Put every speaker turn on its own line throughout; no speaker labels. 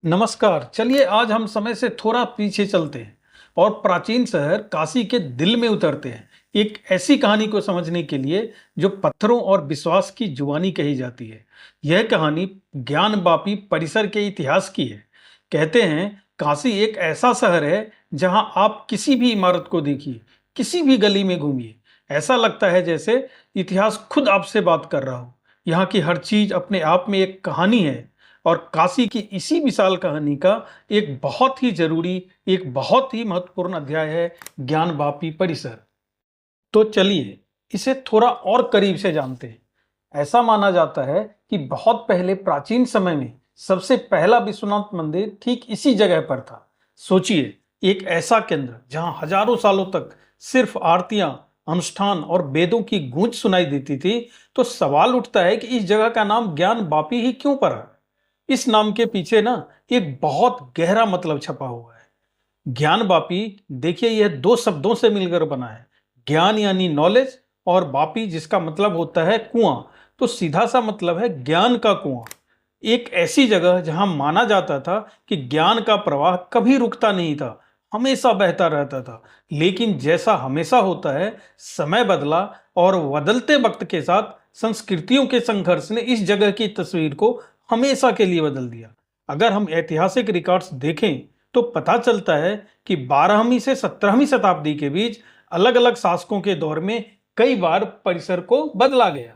नमस्कार। चलिए आज हम समय से थोड़ा पीछे चलते हैं और प्राचीन शहर काशी के दिल में उतरते हैं। एक ऐसी कहानी को समझने के लिए जो पत्थरों और विश्वास की जुबानी कही जाती है। यह कहानी ज्ञानवापी परिसर के इतिहास की है। कहते हैं काशी एक ऐसा शहर है जहां आप किसी भी इमारत को देखिए, किसी भी गली में घूमिए, ऐसा लगता है जैसे इतिहास खुद आपसे बात कर रहा हो। यहाँ की हर चीज अपने आप में एक कहानी है और काशी की इसी विशाल कहानी का एक बहुत ही जरूरी, एक बहुत ही महत्वपूर्ण अध्याय है ज्ञानवापी परिसर। तो चलिए इसे थोड़ा और करीब से जानते हैं। ऐसा माना जाता है कि बहुत पहले प्राचीन समय में सबसे पहला विश्वनाथ मंदिर ठीक इसी जगह पर था। सोचिए, एक ऐसा केंद्र जहां हजारों सालों तक सिर्फ आरतियां, अनुष्ठान और वेदों की गूंज सुनाई देती थी। तो सवाल उठता है कि इस जगह का नाम ज्ञानवापी ही क्यों पड़ा। इस नाम के पीछे ना एक बहुत गहरा मतलब छपा हुआ है। ज्ञानवापी, देखिए यह दो शब्दों से मिलकर बना है। ज्ञान यानी नॉलेज और वापी जिसका मतलब होता है कुआं। तो सीधा सा मतलब है ज्ञान का कुआं। एक ऐसी जगह जहां माना जाता था कि ज्ञान का प्रवाह कभी रुकता नहीं था, हमेशा बहता रहता था। लेकिन जैसा हमेशा होता है, समय बदला और बदलते वक्त के साथ संस्कृतियों के संघर्ष ने इस जगह की तस्वीर को हमेशा के लिए बदल दिया। अगर हम ऐतिहासिक रिकॉर्ड्स देखें तो पता चलता है कि 12वीं से 17वीं शताब्दी के बीच अलग अलग शासकों के दौर में कई बार परिसर को बदला गया।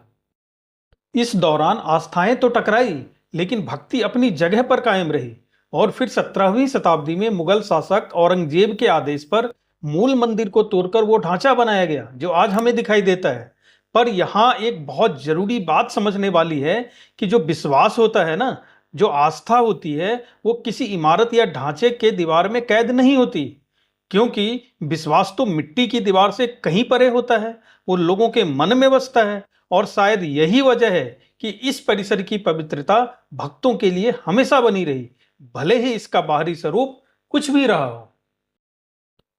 इस दौरान आस्थाएं तो टकराई, लेकिन भक्ति अपनी जगह पर कायम रही। और फिर 17वीं शताब्दी में मुगल शासक औरंगजेब के आदेश पर मूल मंदिर को तोड़कर वो ढांचा बनाया गया जो आज हमें दिखाई देता है। पर यहाँ एक बहुत जरूरी बात समझने वाली है कि जो विश्वास होता है ना, जो आस्था होती है, वो किसी इमारत या ढांचे के दीवार में कैद नहीं होती। क्योंकि विश्वास तो मिट्टी की दीवार से कहीं परे होता है, वो लोगों के मन में बसता है। और शायद यही वजह है कि इस परिसर की पवित्रता भक्तों के लिए हमेशा बनी रही, भले ही इसका बाहरी स्वरूप कुछ भी रहा हो।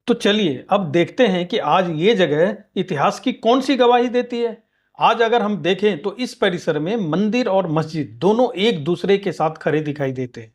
तो चलिए अब देखते हैं कि आज ये जगह इतिहास की कौन सी गवाही देती है। आज अगर हम देखें तो इस परिसर में मंदिर और मस्जिद दोनों एक दूसरे के साथ खड़े दिखाई देते हैं।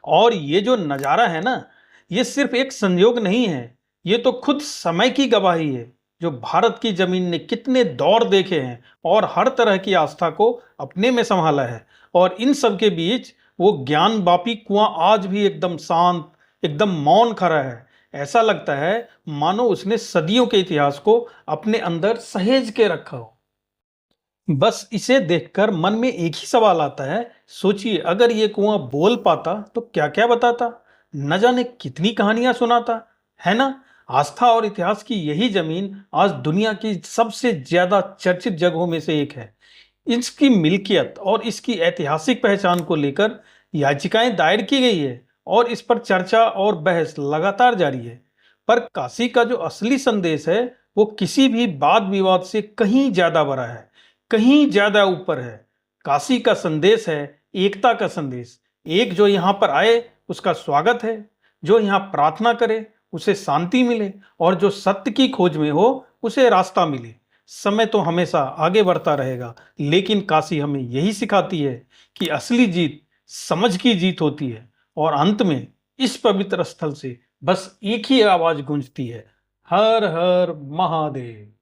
और ये जो नज़ारा है ना, ये सिर्फ एक संयोग नहीं है, ये तो खुद समय की गवाही है। जो भारत की जमीन ने कितने दौर देखे हैं और हर तरह की आस्था को अपने में संभाला है। और इन सब के बीच वो ज्ञानवापी कुआं आज भी एकदम शांत, एकदम मौन खड़ा है। ऐसा लगता है मानो उसने सदियों के इतिहास को अपने अंदर सहेज के रखा हो। बस इसे देखकर मन में एक ही सवाल आता है। सोचिए, अगर ये कुआं बोल पाता तो क्या क्या बताता, न जाने कितनी कहानियां सुनाता, है ना। आस्था और इतिहास की यही जमीन आज दुनिया की सबसे ज्यादा चर्चित जगहों में से एक है। इसकी मिल्कियत और इसकी ऐतिहासिक पहचान को लेकर याचिकाएं दायर की गई है और इस पर चर्चा और बहस लगातार जारी है। पर काशी का जो असली संदेश है वो किसी भी वाद विवाद से कहीं ज्यादा बड़ा है, कहीं ज्यादा ऊपर है। काशी का संदेश है एकता का संदेश। एक जो यहाँ पर आए उसका स्वागत है, जो यहाँ प्रार्थना करे उसे शांति मिले, और जो सत्य की खोज में हो उसे रास्ता मिले। समय तो हमेशा आगे बढ़ता रहेगा, लेकिन काशी हमें यही सिखाती है कि असली जीत समझ की जीत होती है। और अंत में इस पवित्र स्थल से बस एक ही आवाज गूंजती है, हर हर महादेव।